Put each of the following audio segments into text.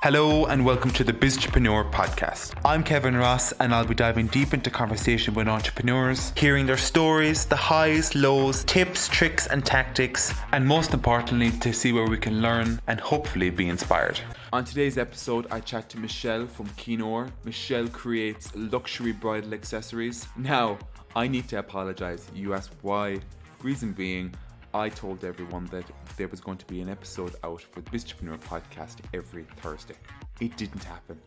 Hello and welcome to the biztrepreneurpodcast. I'm Kevin Ross and I'll be diving deep into conversation with entrepreneurs, hearing their stories, the highs, lows, tips, tricks and tactics, and most importantly to see where we can learn and hopefully be inspired. On today's episode, I chat to Michelle from Kinn. Michelle creates luxury bridal accessories. Now, I need to apologise. You asked why. Reason being, I told everyone that there was going to be an episode out for the Biztrepreneur podcast every Thursday. It didn't happen.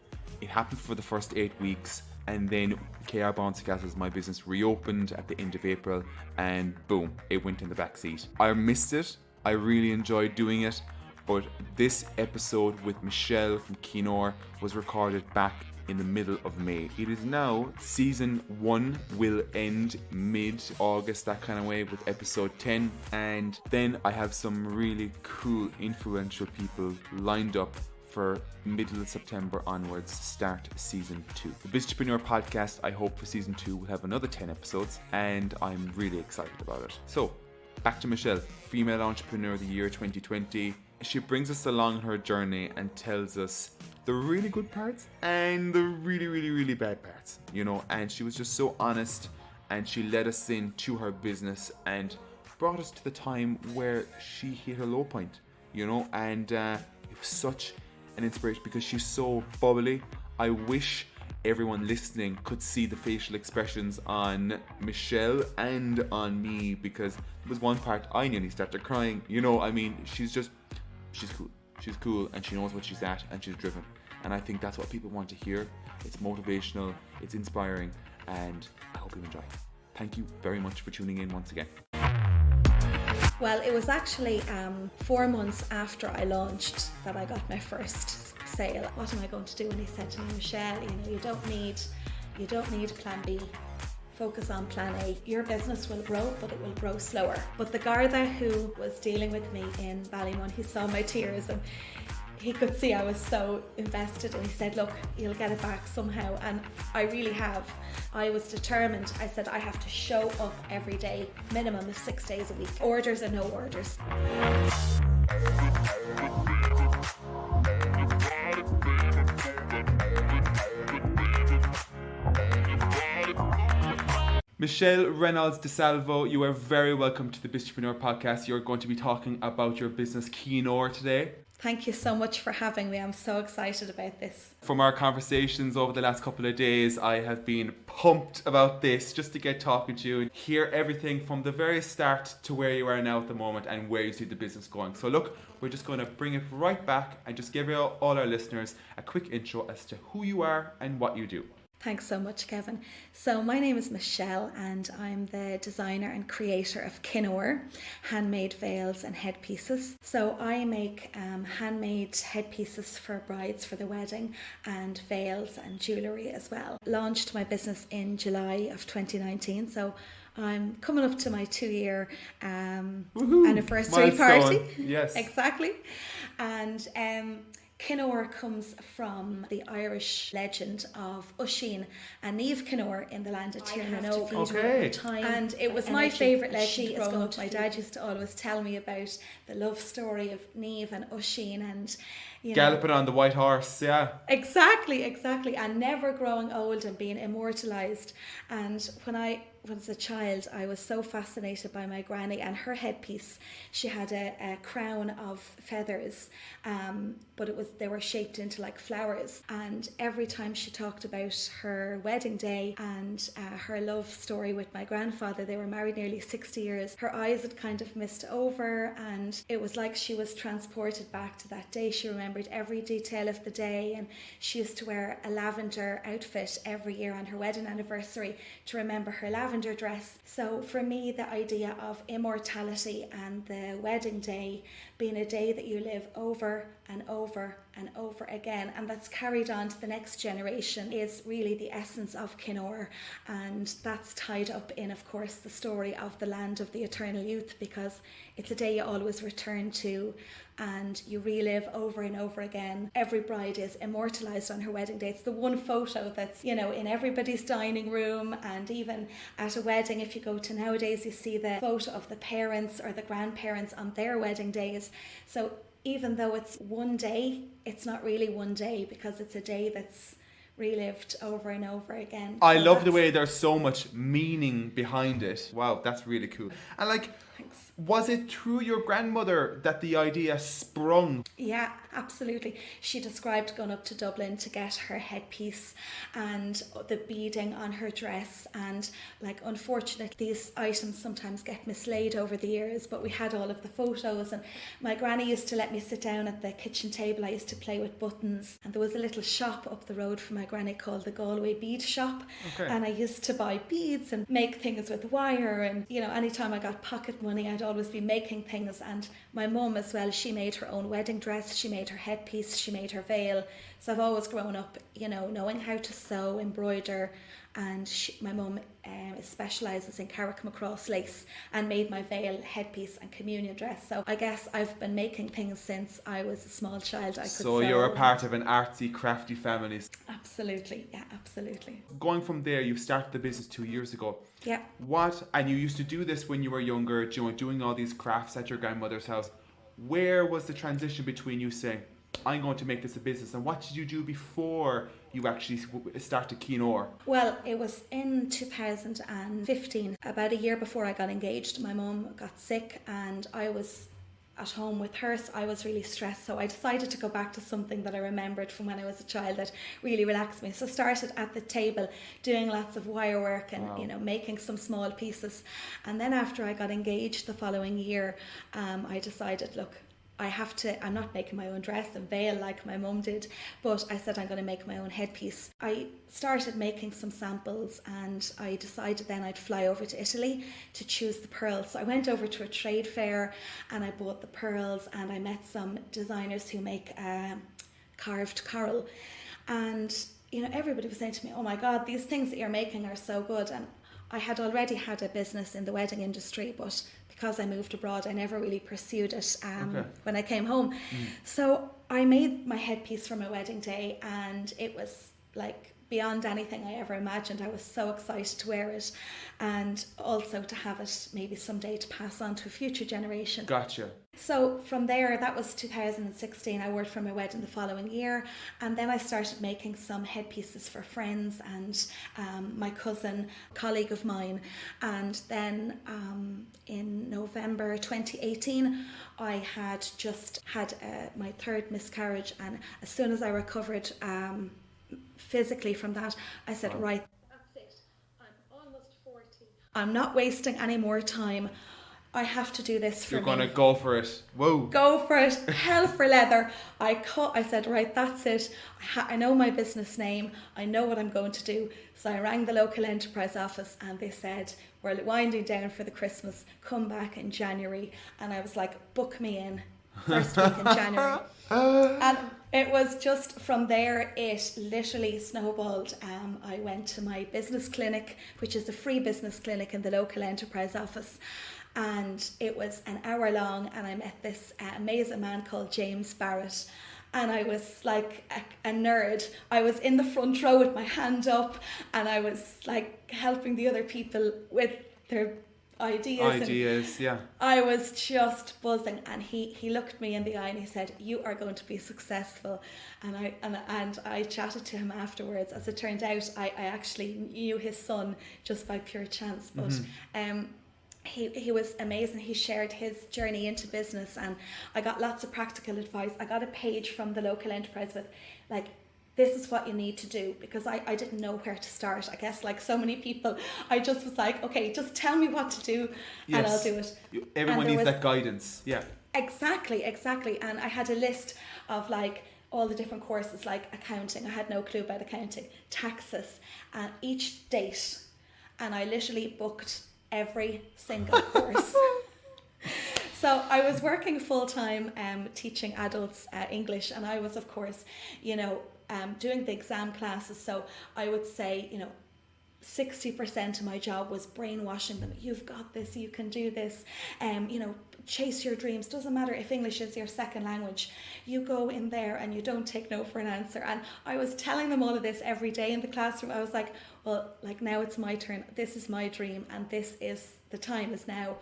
It happened for the first 8 weeks, and then KR Bouncy Castles, my business, reopened at the end of April, and boom, it went in the back seat. I missed it. I really enjoyed doing it, but this episode with Michelle from Kinn was recorded back in the middle of May. It is now season 1 will end mid-August, that kind of way, with episode 10, and then I have some really cool influential people lined up for middle of September onwards to start season 2. The Biztrepreneur podcast, I hope for season 2 will have another 10 episodes, and I'm really excited about it. So back to Michelle, Female Entrepreneur of the Year 2020. She brings us along her journey and tells us the really good parts and the really bad parts, and she was just so honest, and she led us into her business and brought us to the time where she hit her low point, and it was such an inspiration because she's so bubbly. I wish everyone listening could see the facial expressions on Michelle and on me, because there was one part I nearly started crying. She's cool and she knows what she's at and she's driven. And I think that's what people want to hear. It's motivational, it's inspiring, and I hope you enjoy. Thank you very much for tuning in once again. Well, it was actually 4 months after I launched that I got my first sale. What am I going to do? And he said to me, Michelle, you don't need plan B. Focus on plan A. Your business will grow, but it will grow slower. But the Garda who was dealing with me in Ballymun, he saw my tears and he could see I was so invested, and he said, look, you'll get it back somehow. And I really have. I was determined. I said I have to show up every day, minimum of 6 days a week. Orders or no orders. Michelle Reynolds Di Salvo, you are very welcome to the Biztrepreneur podcast. You're going to be talking about your business Kinn today. Thank you so much for having me. I'm so excited about this. From our conversations over the last couple of days, I have been pumped about this just to get talking to you and hear everything from the very start to where you are now at the moment and where you see the business going. So look, we're just going to bring it right back and just give all our listeners a quick intro as to who you are and what you do. Thanks so much, Kevin. So my name is Michelle and I'm the designer and creator of Kinn, handmade veils and headpieces. So I make handmade headpieces for brides for the wedding and veils and jewellery as well. Launched my business in July of 2019, so I'm coming up to my 2-year anniversary party. Yes. Exactly. And Kinn comes from the Irish legend of Uisín and Niamh Kinn in the land of Tiernan. Okay. And it was my favourite legend growing up. My dad used to always tell me about the love story of Niamh and Uisín and galloping on the white horse, yeah. Exactly. And never growing old and being immortalised. And when I was a child, I was so fascinated by my granny and her headpiece. She had a crown of feathers, but they were shaped into like flowers. And every time she talked about her wedding day and her love story with my grandfather, they were married nearly 60 years, her eyes had kind of mist over, and it was like she was transported back to that day. She remembered every detail of the day, and she used to wear a lavender outfit every year on her wedding anniversary to remember her lavender dress. So for me, the idea of immortality and the wedding day being a day that you live over and over and over again, and that's carried on to the next generation, is really the essence of Kinn. And that's tied up in, of course, the story of the land of the eternal youth, because it's a day you always return to and you relive over and over again. Every bride is immortalised on her wedding day. It's the one photo that's, in everybody's dining room, and even at a wedding, if you go to nowadays, you see the photo of the parents or the grandparents on their wedding days. So even though it's one day, it's not really one day, because it's a day that's relived over and over again. I love the way there's so much meaning behind it. Wow, that's really cool. And like, Thanks. was it through your grandmother that the idea sprung? Yeah, absolutely. She described going up to Dublin to get her headpiece and the beading on her dress, and like, unfortunately, these items sometimes get mislaid over the years, but we had all of the photos, and my granny used to let me sit down at the kitchen table. I used to play with buttons, and there was a little shop up the road from my granny called the Galway Bead Shop. Okay. And I used to buy beads and make things with wire, and you know, anytime I got pocket money, I'd always be making things. And my mum as well, she made her own wedding dress, she made her headpiece, she made her veil. So I've always grown up, you know, knowing how to sew, embroider, and my mum specialises in Carrick-Macross lace, and made my veil, headpiece and communion dress. So I guess I've been making things since I was a small child. So you're a part of an artsy, crafty family. Absolutely, yeah, absolutely. Going from there, you started the business 2 years ago. Yeah. And you used to do this when you were younger, you know, doing all these crafts at your grandmother's house. Where was the transition between you saying, I'm going to make this a business, and what did you do before you actually started Kinn? Well, it was in 2015, about a year before I got engaged. My mum got sick and I was at home with her, so I was really stressed. So I decided to go back to something that I remembered from when I was a child that really relaxed me. So I started at the table doing lots of wire work and you know, making some small pieces. And then after I got engaged the following year, I decided, look, I'm not making my own dress and veil like my mum did, but I said I'm going to make my own headpiece. I started making some samples, and I decided then I'd fly over to Italy to choose the pearls. So I went over to a trade fair and I bought the pearls, and I met some designers who make carved coral. And you know, everybody was saying to me, oh my God, these things that you're making are so good. And I had already had a business in the wedding industry, but because I moved abroad, I never really pursued it when I came home. So I made my headpiece for my wedding day, and it was like beyond anything I ever imagined. I was so excited to wear it, and also to have it maybe someday to pass on to a future generation. Gotcha. So from there, that was 2016. I worked for my wedding the following year, and then I started making some headpieces for friends and my cousin, colleague of mine. And then in November 2018, I had just had my third miscarriage, and as soon as I recovered physically from that, I said, right, that's it. I'm almost 40. I'm not wasting any more time. I have to do this for me. You're going to go for it. Whoa. Go for it. Hell for leather. I said, right, that's it. I know my business name. I know what I'm going to do. So I rang the local enterprise office, and they said, we're winding down for the Christmas. Come back in January. And I was like, book me in. First week in January. And it was just from there, it literally snowballed. I went to my business clinic, which is a free business clinic in the local enterprise office. And it was an hour long, and I met this amazing man called James Barrett. And I was like a nerd. I was in the front row with my hand up, and I was like helping the other people with their ideas. Yeah. I was just buzzing, and he looked me in the eye and he said, you are going to be successful. And I chatted to him afterwards. As it turned out, I actually knew his son just by pure chance, but he was amazing. He shared his journey into business, and I got lots of practical advice. I got a page from the local enterprise with like, this is what you need to do, because I didn't know where to start. I guess like so many people, I just was like, okay, just tell me what to do and I'll do it. Everyone needs that guidance. Yeah. Exactly. And I had a list of like all the different courses, like accounting. I had no clue about accounting, taxes, and each date. And I literally booked every single course. So I was working full-time teaching adults English, and I was, of course, doing the exam classes. So I would say, 60% of my job was brainwashing them. You've got this, you can do this, chase your dreams. Doesn't matter if English is your second language. You go in there and you don't take no for an answer. And I was telling them all of this every day in the classroom. I was like, well, like now it's my turn. This is my dream, and the time is now.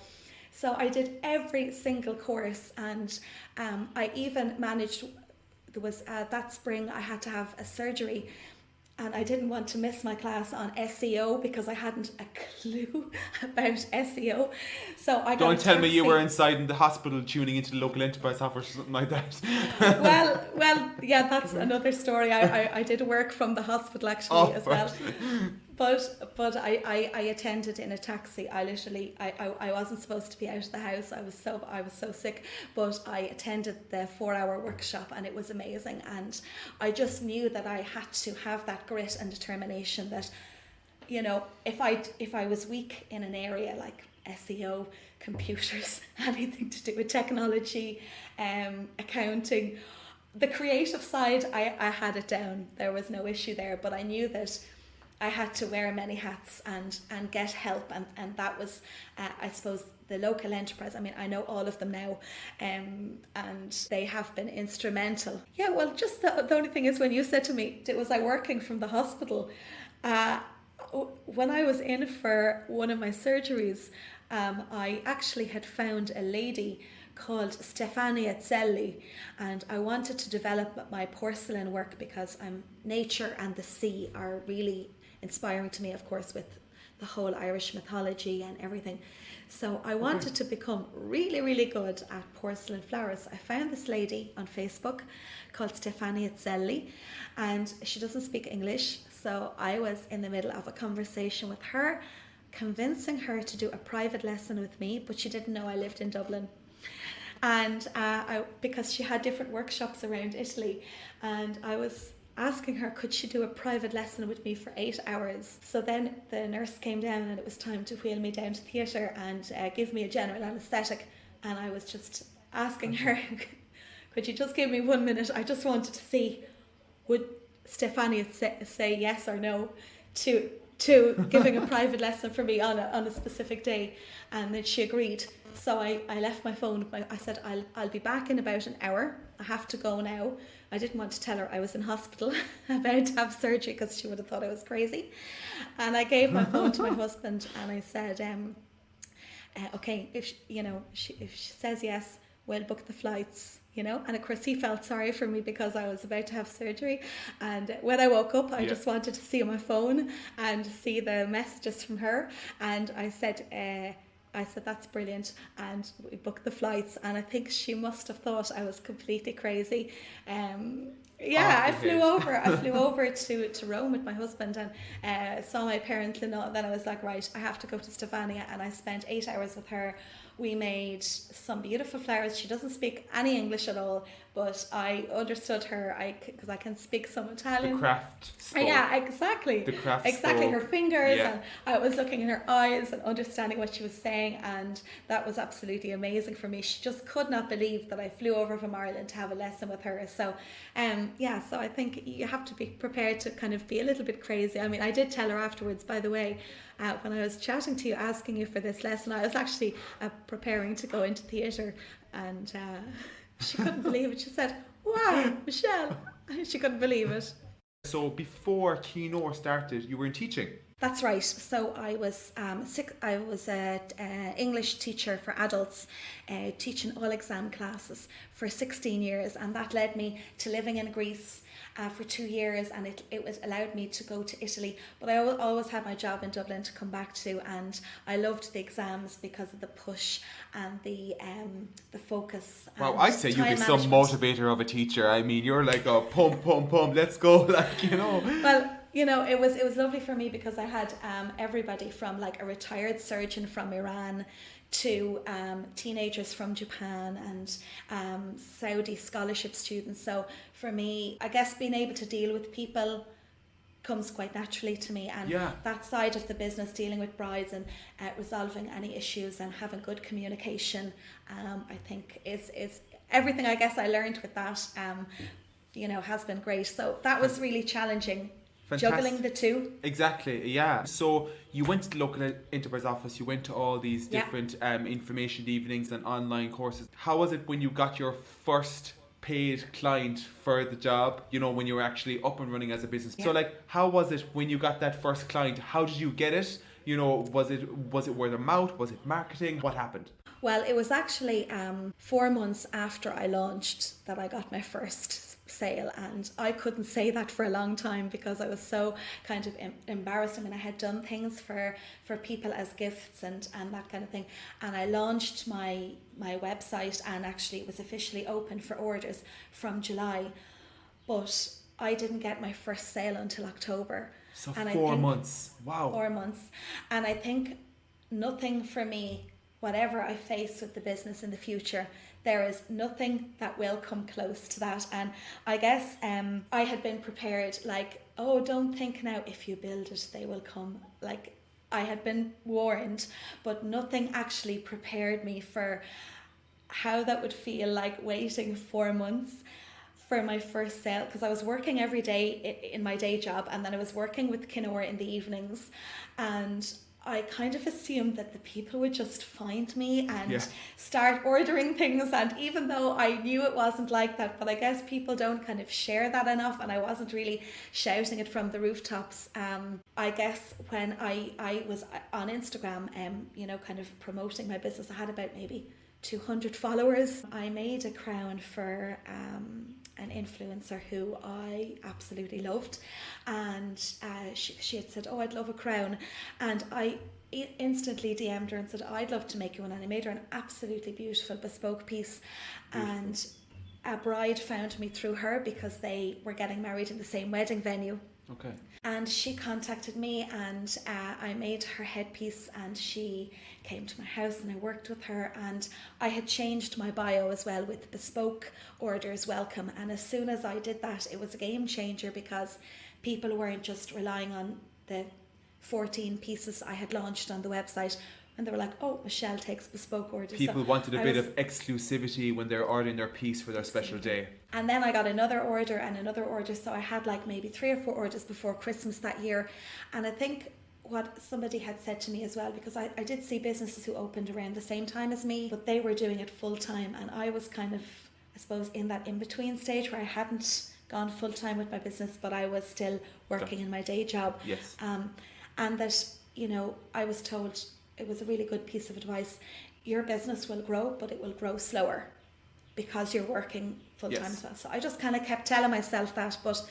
So I did every single course, and I even managed, there was that spring I had to have a surgery, and I didn't want to miss my class on SEO because I hadn't a clue about SEO. So I got Don't tell me you taxi. were inside in the hospital tuning into the local enterprise office or something like that. Well, yeah, that's another story. I did work from the hospital actually as well. But I attended in a taxi. I wasn't supposed to be out of the house. I was so sick, but I attended the 4-hour workshop, and it was amazing. And I just knew that I had to have that grit and determination that, you know, if I was weak in an area like SEO, computers, anything to do with technology, accounting, the creative side, I had it down. There was no issue there, but I knew that I had to wear many hats and get help, and that was I suppose the local enterprise. I mean, I know all of them now, and they have been instrumental. Yeah, well, just the only thing is, when you said to me, was I working from the hospital? When I was in for one of my surgeries, I actually had found a lady called Stefania Zelli, and I wanted to develop my porcelain work because nature and the sea are really inspiring to me, of course, with the whole Irish mythology and everything. So I wanted to become really, really good at porcelain flowers. I found this lady on Facebook called Stefania Zelli, and she doesn't speak English. So I was in the middle of a conversation with her, convincing her to do a private lesson with me, but she didn't know I lived in Dublin. And because she had different workshops around Italy, and I was asking her, could she do a private lesson with me for 8 hours? So then the nurse came down, and it was time to wheel me down to theatre and give me a general anaesthetic. And I was just asking her, could you just give me 1 minute? I just wanted to see, would Stefania say yes or no to giving a private lesson for me on a specific day. And then she agreed. So I left my phone. I said, I'll be back in about an hour. I have to go now. I didn't want to tell her I was in hospital about to have surgery, because she would have thought I was crazy. And I gave my phone to my husband, and I said, okay, if she says yes, we'll book the flights, you know. And of course he felt sorry for me because I was about to have surgery, and when I woke up I just wanted to see my phone and see the messages from her, and I said that's brilliant, and we booked the flights. And I think she must have thought I was completely crazy. I flew over to Rome with my husband, and saw my parents, and then I was like, right, I have to go to Stefania, and I spent 8 hours with her. We made some beautiful flowers. She doesn't speak any English at all, but I understood her because I can speak some Italian. The craft spoke. Yeah, exactly. The craft exactly spoke. Her fingers, Yeah. and I was looking in her eyes and understanding what she was saying, and that was absolutely amazing for me. She just could not believe that I flew over from Ireland to have a lesson with her. So, so I think you have to be prepared to kind of be a little bit crazy. I mean, I did tell her afterwards, by the way, when I was chatting to you, asking you for this lesson, I was actually preparing to go into theatre, and she couldn't believe it. She said, wow, Michelle. She couldn't believe it. So before Kinn started, you were in teaching. That's right. So I was I was an English teacher for adults, teaching all exam classes for 16 years, and that led me to living in Greece for 2 years, and it was allowed me to go to Italy. But I always had my job in Dublin to come back to, and I loved the exams because of the push and the focus. Wow, I'd say you'd be some motivator of a teacher. I mean, you're like a pump, let's go, like, you know. Well, you know, it was lovely for me because I had everybody from like a retired surgeon from Iran to teenagers from Japan and Saudi scholarship students. So for me, I guess being able to deal with people comes quite naturally to me, and that side of the business, dealing with brides and resolving any issues and having good communication, I think is everything I guess I learned with that, has been great. So that was really challenging. Fantastic. Juggling the two. Exactly, yeah. So you went to the local enterprise office, you went to all these different information evenings and online courses. How was it when you got your first paid client for the job, you know, when you were actually up and running as a business? So like, how was it when you got that first client? How did you get it? You know, was it word of mouth? Was it marketing? What happened? Well, it was actually 4 months after I launched that I got my first sale, and I couldn't say that for a long time because I was so kind of embarrassed. I mean, I had done things for people as gifts and that kind of thing, and I launched my website, and actually it was officially open for orders from July, but I didn't get my first sale until October. So and 4 months. Wow. 4 months. And I think nothing for me, whatever I face with the business in the future, there is nothing that will come close to that. And I guess I had been prepared, like, oh, don't think now, if you build it, they will come. Like, I had been warned, but nothing actually prepared me for how that would feel, like waiting 4 months for my first sale, because I was working every day in my day job, and then I was working with Kinn in the evenings, and I kind of assumed that the people would just find me and start ordering things. And even though I knew it wasn't like that, but I guess people don't kind of share that enough, and I wasn't really shouting it from the rooftops. I guess when I was on Instagram, kind of promoting my business, I had about maybe 200 followers. I made a crown for an influencer who I absolutely loved, and she had said, oh, I'd love a crown, and I instantly DM'd her and said, I'd love to make you one, and I made her an absolutely beautiful bespoke piece. And a bride found me through her because they were getting married in the same wedding venue. Okay. And she contacted me, and I made her headpiece, and she came to my house and I worked with her, and I had changed my bio as well with bespoke orders welcome. And as soon as I did that, it was a game changer, because people weren't just relying on the 14 pieces I had launched on the website, and they were like, oh, Michelle takes bespoke orders. People wanted a bit of exclusivity when they're ordering their piece for their special day. And then I got another order and another order. So I had like maybe 3 or 4 orders before Christmas that year. And I think what somebody had said to me as well, because I did see businesses who opened around the same time as me, but they were doing it full time. And I was kind of, I suppose, in that in-between stage where I hadn't gone full time with my business, but I was still working in my day job. Yes. And that, I was told, it was a really good piece of advice. Your business will grow, but it will grow slower because you're working full time as well. So I just kind of kept telling myself that. But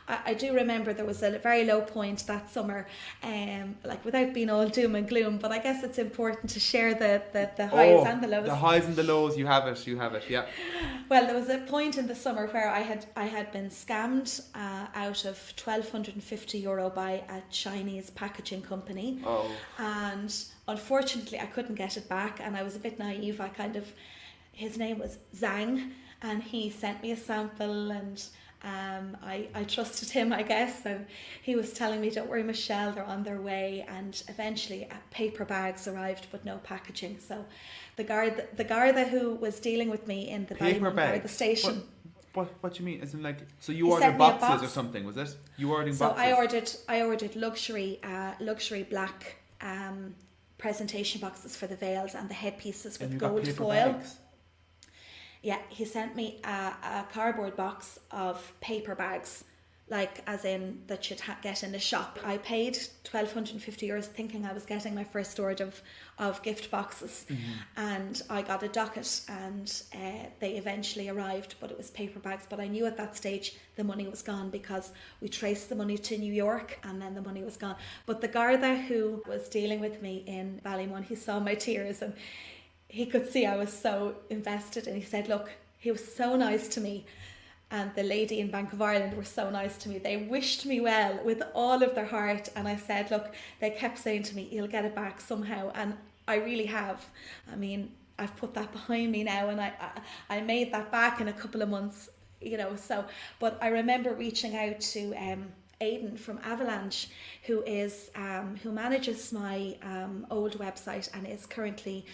I do remember there was a very low point that summer, like without being all doom and gloom. But I guess it's important to share the highs and the lows. The highs and the lows, you have it, yeah. Well, there was a point in the summer where I had been scammed out of €1,250 by a Chinese packaging company. Oh. And unfortunately, I couldn't get it back, and I was a bit naive. His name was Zhang, and he sent me a sample, and I trusted him, I guess, and he was telling me, don't worry, Michelle, they're on their way. And eventually paper bags arrived, but no packaging. So the Garda who was dealing with me in the Garda station. What do you mean? As in, like, so you ordered boxes or something, was it? You ordering boxes? So I ordered luxury black presentation boxes for the veils and the headpieces with gold foil. Bags. Yeah, he sent me a cardboard box of paper bags, like as in that you'd get in the shop. I paid €1,250 thinking I was getting my first order of gift boxes, and I got a docket, and they eventually arrived, but it was paper bags. But I knew at that stage the money was gone, because we traced the money to New York, and then the money was gone. But the Garda who was dealing with me in Ballymun, he saw my tears, and he could see I was so invested, and he said, look, he was so nice to me, and the lady in Bank of Ireland were so nice to me. They wished me well with all of their heart, and I said, look, they kept saying to me, you'll get it back somehow, and I really have. I mean, I've put that behind me now, and I made that back in a couple of months, so. But I remember reaching out to Aidan from Avalanche, who manages my old website and is currently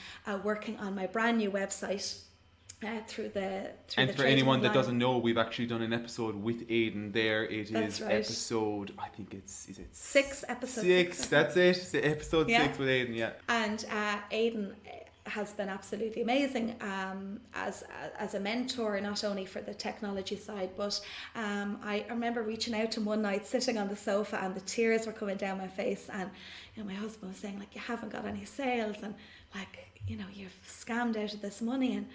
working on my brand new website through and for anyone that doesn't know, we've actually done an episode with Aidan there. That's right. Episode, I think is it 6 episodes? 6, that's it. Episode 6 with Aidan, yeah. And Aidan has been absolutely amazing as a mentor, not only for the technology side, but I remember reaching out to him one night, sitting on the sofa, and the tears were coming down my face, and my husband was saying, like, you haven't got any sales, and like, you know, you've scammed out of this money and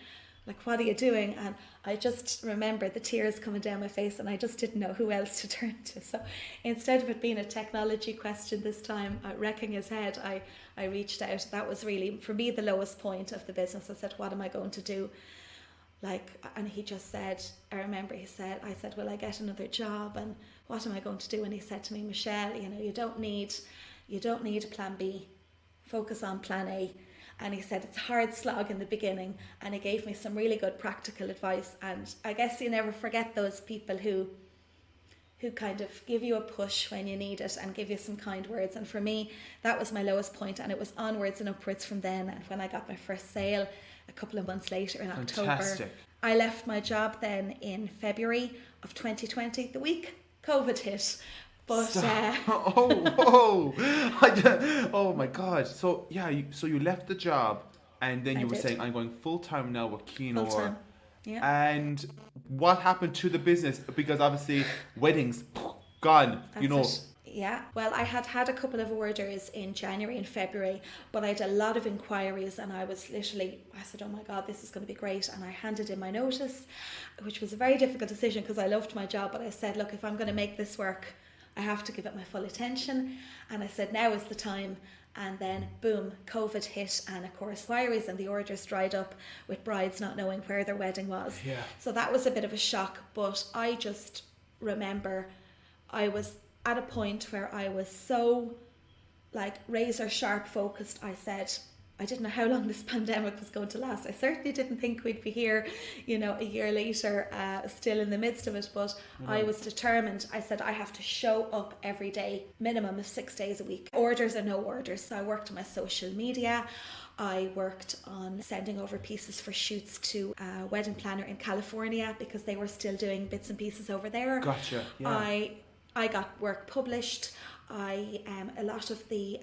like, what are you doing? And I just remember the tears coming down my face, and I just didn't know who else to turn to. So instead of it being a technology question this time, wrecking his head, I reached out. That was really, for me, the lowest point of the business. I said, what am I going to do? Like, and he just said, I remember I said, will I get another job? And what am I going to do? And he said to me, Michelle, you know, you don't need a plan B. Focus on plan A. And he said it's a hard slog in the beginning, and he gave me some really good practical advice. And I guess you never forget those people who kind of give you a push when you need it and give you some kind words. And for me, that was my lowest point, and it was onwards and upwards from then. And when I got my first sale a couple of months later in October, I left my job then in February of 2020, the week COVID hit. But oh my God! So yeah, you left the job, and then you were saying, "I'm going full time now with Kinn." Yeah. And what happened to the business? Because obviously, weddings gone. That's it. Yeah, well, I had a couple of orders in January and February, but I had a lot of inquiries, and I said, oh my God, this is going to be great. And I handed in my notice, which was a very difficult decision because I loved my job, but I said, look, if I'm going to make this work, I have to give it my full attention. And I said, now is the time. And then boom, COVID hit, and of course inquiries and the orders dried up with brides not knowing where their wedding was. Yeah. So that was a bit of a shock, but I just remember I was at a point where I was so like razor sharp focused. I said, I didn't know how long this pandemic was going to last. I certainly didn't think we'd be here, you know, a year later, still in the midst of it. But I was determined. I said, I have to show up every day, minimum of 6 days a week. Orders or no orders. So I worked on my social media. I worked on sending over pieces for shoots to a wedding planner in California because they were still doing bits and pieces over there. Gotcha. Yeah. I got work published. A lot of the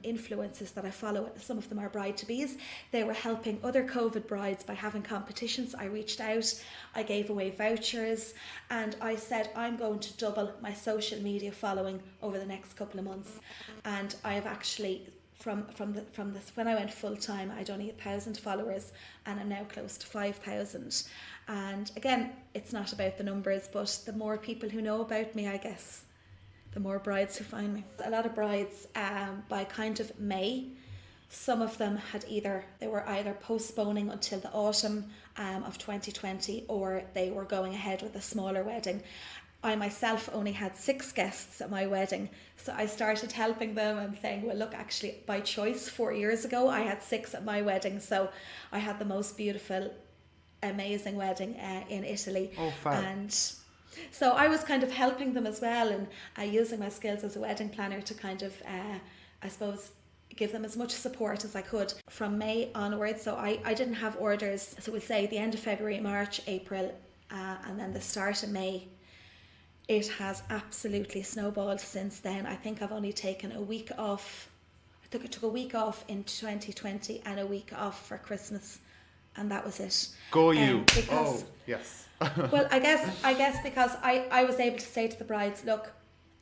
influencers that I follow, some of them are bride-to-bes, they were helping other COVID brides by having competitions. I reached out, I gave away vouchers, and I said I'm going to double my social media following over the next couple of months. And I have actually, from this, when I went full-time, I had only 1,000 followers, and I'm now close to 5,000. And again, it's not about the numbers, but the more people who know about me, I guess, the more brides who find me. A lot of brides, by kind of May, some of them they were either postponing until the autumn of 2020, or they were going ahead with a smaller wedding. I myself only had 6 guests at my wedding, so I started helping them and saying, well, look, actually by choice 4 years ago I had 6 at my wedding, so I had the most beautiful, amazing wedding in Italy. Oh, fab. And so I was kind of helping them as well, and using my skills as a wedding planner to kind of, I suppose, give them as much support as I could from May onwards. So I didn't have orders, so we'll say the end of February, March, April, and then the start of May. It has absolutely snowballed since then. I think I've only taken a week off. I took a week off in 2020 and a week off for Christmas, and that was it. Go you. Because, yes. Well, I guess because I was able to say to the brides, look,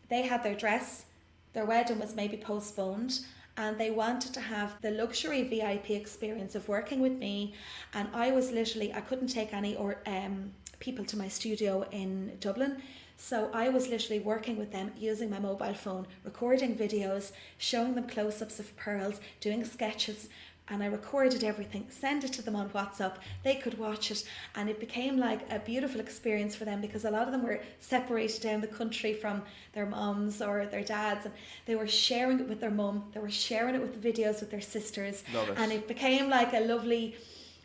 they had their dress, their wedding was maybe postponed, and they wanted to have the luxury VIP experience of working with me. And I was literally, I couldn't take any people to my studio in Dublin. So I was literally working with them using my mobile phone, recording videos, showing them close-ups of pearls, doing sketches, and I recorded everything, sent it to them on WhatsApp. They could watch it, and it became like a beautiful experience for them, because a lot of them were separated down the country from their moms or their dads, and they were sharing it with their mum, they were sharing it with the videos with their sisters. Love it. And it became like a lovely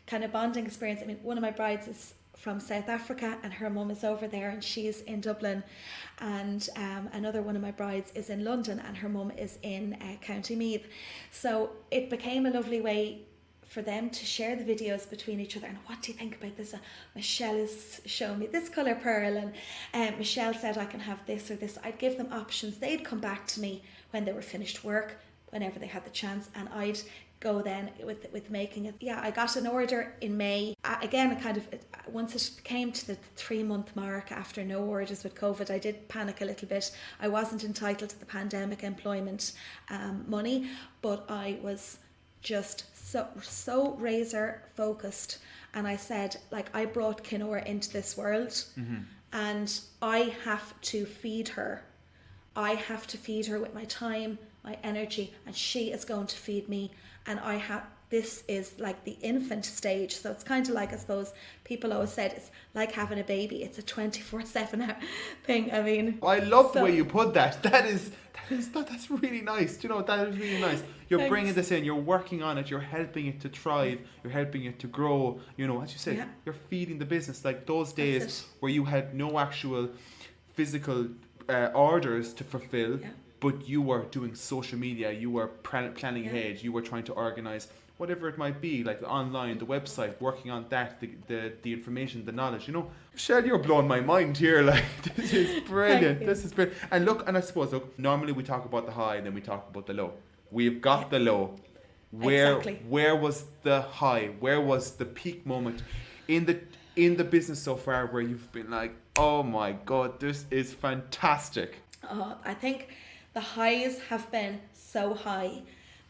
kind of bonding experience. I mean, one of my brides is from South Africa, and her mum is over there and she's in Dublin, and another one of my brides is in London and her mum is in County Meath. So it became a lovely way for them to share the videos between each other. And what do you think about this? Michelle is showing me this colour pearl, and Michelle said I can have this or this. I'd give them options. They'd come back to me when they were finished work, whenever they had the chance, and I'd go then with making it. Yeah, I got an order in May. Again, once it came to the 3-month mark after no orders with COVID, I did panic a little bit. I wasn't entitled to the pandemic employment money, but I was just so razor focused, and I said, like, I brought Kinn into this world, and I have to feed her. I have to feed her with my time, my energy, and she is going to feed me. And this is like the infant stage. So it's kind of like, I suppose people always said, it's like having a baby. It's a 24/7 thing. I mean, I love the way you put that. That's really nice. Do you know, that is really nice. You're bringing this in, you're working on it, you're helping it to thrive, you're helping it to grow. You know, as you said, you're feeding the business. Like those days where you had no actual physical orders to fulfill, but you were doing social media, you were planning ahead, you were trying to organize whatever it might be, like online, the website, working on that, the information, the knowledge. You know, Michelle, you're blowing my mind here. Like, this is brilliant. This is brilliant. And look, and I suppose, look, normally we talk about the high and then we talk about the low. We've got the low. Where was the high? Where was the peak moment in the business so far where you've been like, oh my God, this is fantastic? I think the highs have been so high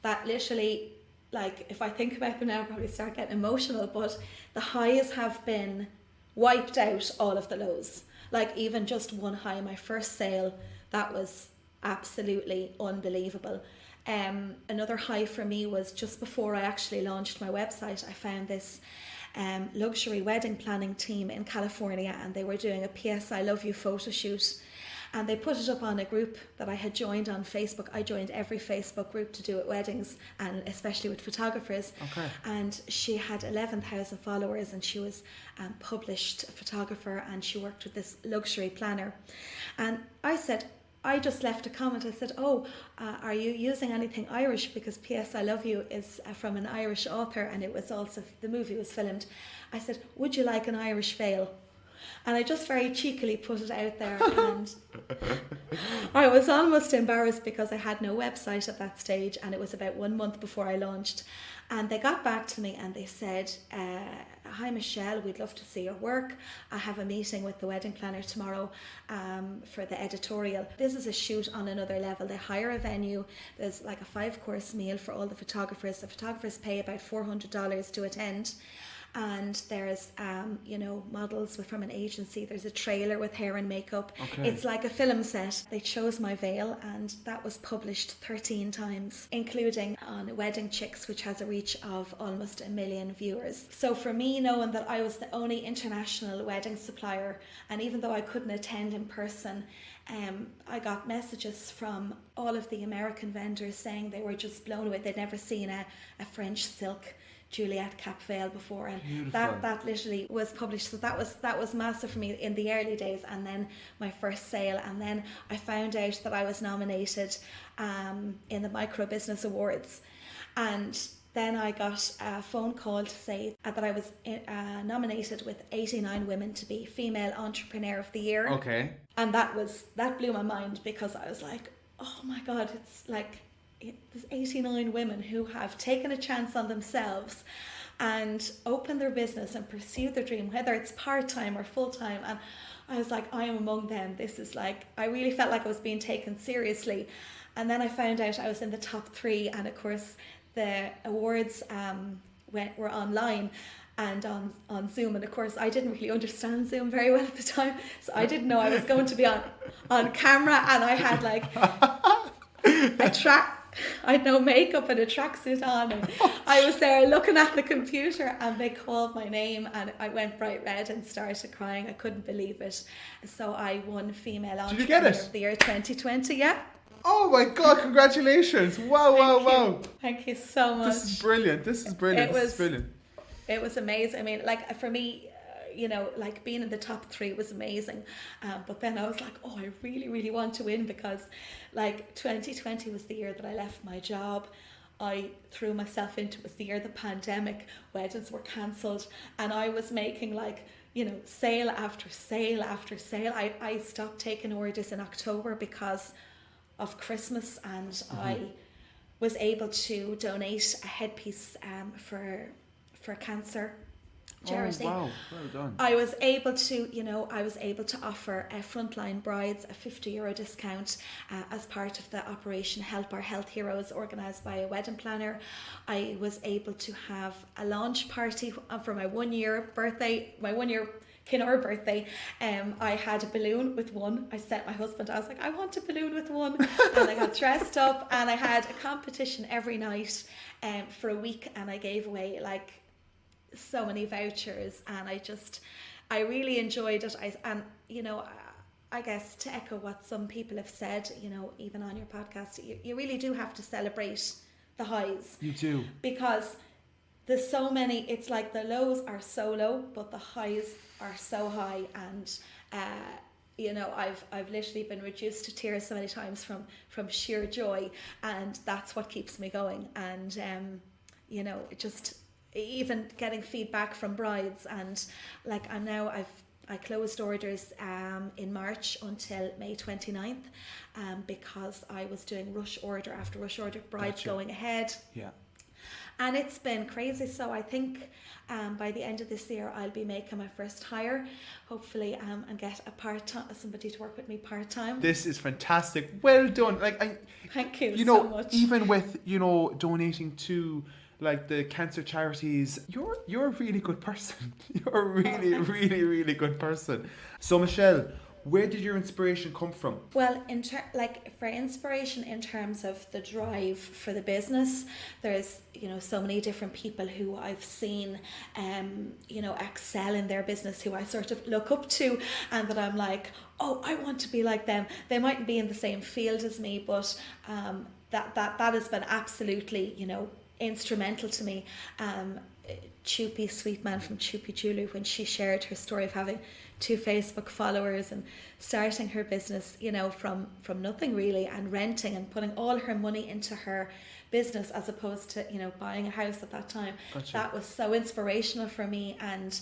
that literally, like, if I think about them now, I'll probably start getting emotional, but the highs have been wiped out all of the lows. Like, even just one high, my first sale, that was absolutely unbelievable. Another high for me was just before I actually launched my website. I found this luxury wedding planning team in California, and they were doing a PS I Love You photo shoot. And they put it up on a group that I had joined on Facebook. I joined every Facebook group to do with weddings, and especially with photographers. Okay. And she had 11,000 followers, and she was published photographer, and she worked with this luxury planner. And I just left a comment. I said, are you using anything Irish? Because PS I Love You is from an Irish author, and it was also, the movie was filmed. I said, would you like an Irish veil? And I just very cheekily put it out there, and I was almost embarrassed because I had no website at that stage, and it was about 1 month before I launched. And they got back to me and they said, hi Michelle, we'd love to see your work. I have a meeting with the wedding planner tomorrow for the editorial. This is a shoot on another level. They hire a venue. There's like a 5-course meal for all the photographers. The photographers pay about $400 to attend. And there's models from an agency. There's a trailer with hair and makeup. Okay. It's like a film set. They chose my veil, and that was published 13 times, including on Wedding Chicks, which has a reach of almost 1 million viewers. So for me, knowing that I was the only international wedding supplier, and even though I couldn't attend in person, I got messages from all of the American vendors saying they were just blown away. They'd never seen a French silk Juliet cap veil before, and that literally was published. So that was massive for me in the early days. And then my first sale, and then I found out that I was nominated in the Micro Business Awards, and then I got a phone call to say that I was nominated with 89 women to be Female Entrepreneur of the Year. Okay. And that blew my mind, because I was like, oh my God, it's like, there's 89 women who have taken a chance on themselves and opened their business and pursued their dream, whether it's part-time or full-time. And I was like, I am among them. This is like, I really felt like I was being taken seriously. And then I found out I was in the top 3, and of course the awards were online and on Zoom, and of course I didn't really understand Zoom very well at the time, so I didn't know I was going to be on camera, and I had like I had no makeup and a tracksuit on, and I was there looking at the computer, and they called my name, and I went bright red and started crying. I couldn't believe it. So I won Female Entrepreneur of the Year 2020. Yeah. Oh my God, congratulations. Wow. Thank you so much. This is brilliant. It was amazing. I mean, like, for me, like being in the top 3 was amazing, but then I was like, oh, I really, really want to win, because like 2020 was the year that I left my job. I threw myself into, it was the year the pandemic, weddings were cancelled, and I was making like, sale after sale after sale. I stopped taking orders in October because of Christmas, and I was able to donate a headpiece for cancer charity. Oh, wow, well done. I was able to offer frontline brides a €50 discount as part of the Operation Help Our Health Heroes organised by a wedding planner. I was able to have a launch party for my 1 year birthday, my 1 year Kinn birthday. I had a balloon with one. I sent my husband, I was like, I want a balloon with one. And I got dressed up, and I had a competition every night for a week, and I gave away like so many vouchers, and I really enjoyed it. I guess to echo what some people have said, even on your podcast, you really do have to celebrate the highs. You do. Because there's so many, it's like the lows are so low, but the highs are so high. And I've literally been reduced to tears so many times from sheer joy, and that's what keeps me going. And just even getting feedback from brides, and like I closed orders in March until May 29th because I was doing rush order after rush order, brides going ahead. Yeah. And it's been crazy. So I think by the end of this year, I'll be making my first hire, hopefully, and get somebody to work with me part-time. This is fantastic. Well done. Thank you so much. Even with, donating to like the cancer charities, you're a really good person. You're a really, really, really good person. So Michelle, where did your inspiration come from? Well, for inspiration in terms of the drive for the business, there's so many different people who I've seen excel in their business, who I sort of look up to, and that I'm like, oh, I want to be like them. They mightn't be in the same field as me, but that has been absolutely instrumental to me. Chupi Sweetman from Chupi Jewelry, when she shared her story of having 2 Facebook followers and starting her business, from nothing really, and renting and putting all her money into her business as opposed to buying a house at that time. Gotcha. That was so inspirational for me. And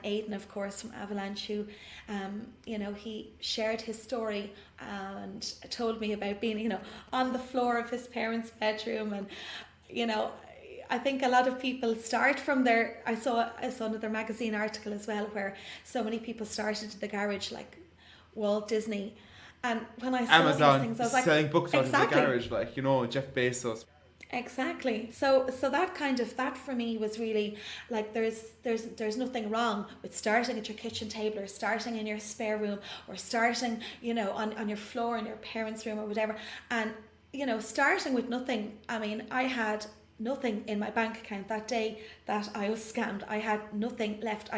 Aidan, of course, from Avalanche, who he shared his story and told me about being on the floor of his parents' bedroom. And I think a lot of people start from there. I saw another magazine article as well where so many people started in the garage, like Walt Disney. And when I saw Amazon, these things, I was like, selling books out of the exactly. garage, like Jeff Bezos. Exactly. So that for me was really like, there's nothing wrong with starting at your kitchen table, or starting in your spare room, or starting on your floor in your parents' room or whatever. And starting with nothing. I mean, I had nothing in my bank account that day that I was scammed. I had nothing left. I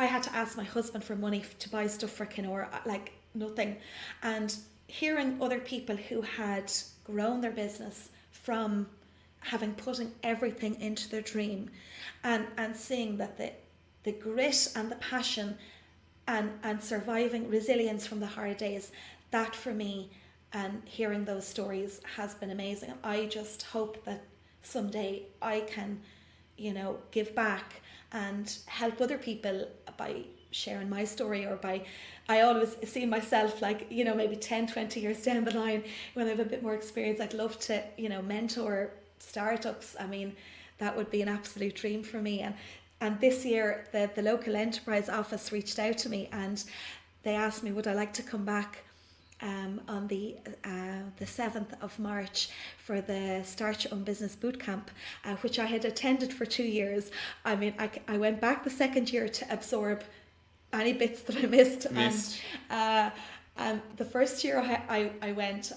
had to ask my husband for money to buy stuff for Kinn, like nothing. And hearing other people who had grown their business from having putting everything into their dream, and seeing that the grit and the passion and surviving resilience from the hard days, that for me, and hearing those stories has been amazing. I just hope that someday I can, give back and help other people by sharing my story, or I always see myself like, maybe 10, 20 years down the line when I have a bit more experience. I'd love to, mentor startups. I mean, that would be an absolute dream for me. And this year, the local enterprise office reached out to me, and they asked me, would I like to come back on the 7th of March for the Start Your Own Business Bootcamp, which I had attended for 2 years. I mean, I went back the second year to absorb any bits that I missed. And the first year I went,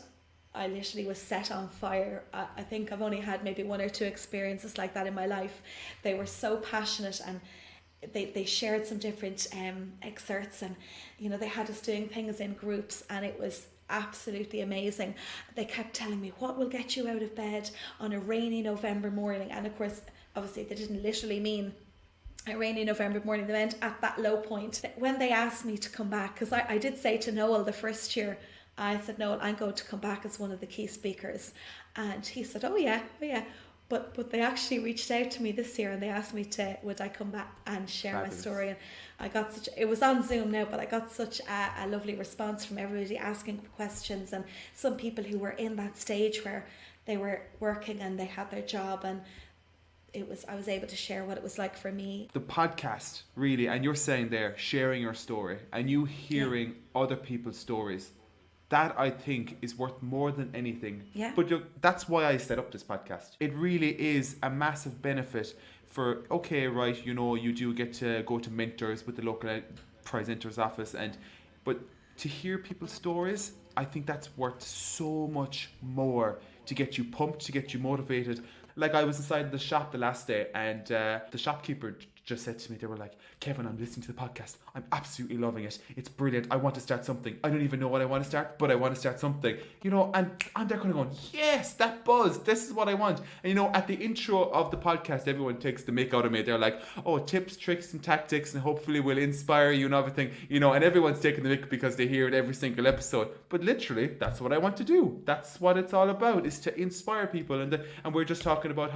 I literally was set on fire. I think I've only had maybe 1 or 2 experiences like that in my life. They were so passionate, and they shared some different excerpts, and they had us doing things in groups, and it was absolutely amazing. They kept telling me, what will get you out of bed on a rainy November morning? And of course, obviously they didn't literally mean a rainy November morning. They meant at that low point. When they asked me to come back, because I did say to Noel the first year, I said, Noel, I'm going to come back as one of the key speakers. And he said, oh yeah. But they actually reached out to me this year, and they asked me would I come back and share Fabulous. my story. And I got it was on Zoom now, but I got such a lovely response from everybody asking questions, and some people who were in that stage where they were working and they had their job, and I was able to share what it was like for me. The podcast, really, and you're saying there, sharing your story and you hearing other people's stories, that I think is worth more than anything. Yeah. But that's why I set up this podcast. It really is a massive benefit for, okay, right, you know, you do get to go to mentors with the local presenter's office, but to hear people's stories, I think that's worth so much more to get you pumped, to get you motivated. Like, I was inside the shop the last day, and the shopkeeper just said to me, they were like, Kevin, I'm listening to the podcast. I'm absolutely loving it. It's brilliant. I want to start something. I don't even know what I want to start, but I want to start something. You know, and I'm there kind of going, yes, that buzz. This is what I want. And, you know, at the intro of the podcast, everyone takes the mick out of me. They're like, oh, tips, tricks, and tactics, and hopefully will inspire you and everything. You know, and everyone's taking the mick because they hear it every single episode. But literally, that's what I want to do. That's what it's all about, is to inspire people. And we're just talking about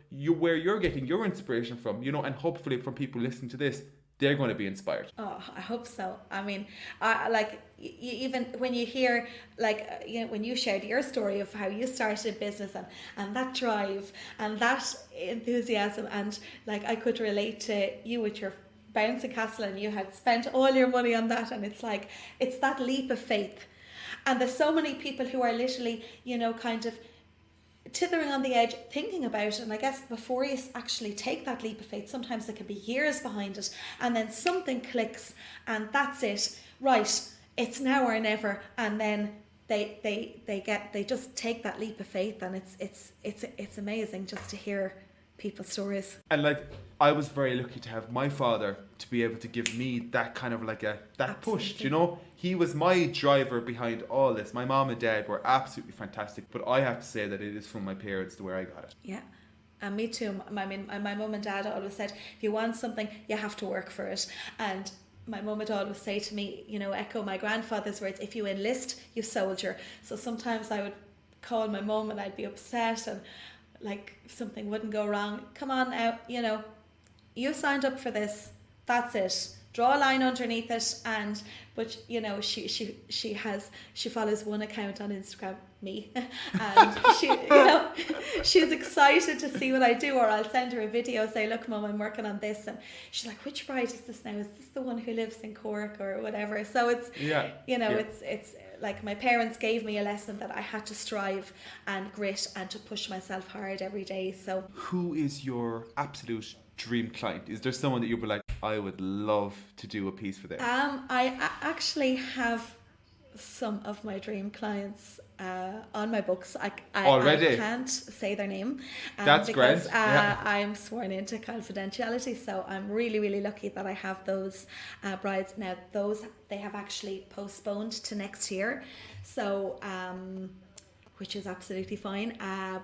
where you're getting your inspiration from, you know, and hopefully from people listening to this, they're going to be inspired. Oh, I hope so. I mean, even when you hear, when you shared your story of how you started a business and that drive and that enthusiasm, and like, I could relate to you with your bouncing castle, and you had spent all your money on that, and it's like, it's that leap of faith. And there's so many people who are literally, you know, kind of tithering on the edge, thinking about it, and I guess before you actually take that leap of faith, sometimes there can be years behind it, and then something clicks, and that's it. Right, it's now or never, and then they just take that leap of faith, and it's amazing just to hear people's stories. And like, I was very lucky to have my father to be able to give me that kind of like that push, you know. He was my driver behind all this. My mom and dad were absolutely fantastic, but I have to say that it is from my parents the way I got it. Yeah, and me too. My mum and dad always said, if you want something, you have to work for it. And my mum would always say to me, you know, echo my grandfather's words, if you enlist, you soldier. So sometimes I would call my mum and I'd be upset, and like, if something wouldn't go wrong, come on out, you know, you signed up for this, that's it, draw a line underneath it. But you know, she follows one account on Instagram, me, and she, you know, she's excited to see what I do, or I'll send her a video, say, look mum, I'm working on this, and she's like, which bride is this now? Is this the one who lives in Cork or whatever? So it's, you know, it's like, my parents gave me a lesson that I had to strive and grit and to push myself hard every day. So who is your absolute dream client? Is there someone that you'd be like, I would love to do a piece for them? I actually have some of my dream clients on my books. I can't say their name. That's because, great. Yeah. I'm sworn into confidentiality, so I'm really, really lucky that I have those brides. Now, they have actually postponed to next year, so which is absolutely fine.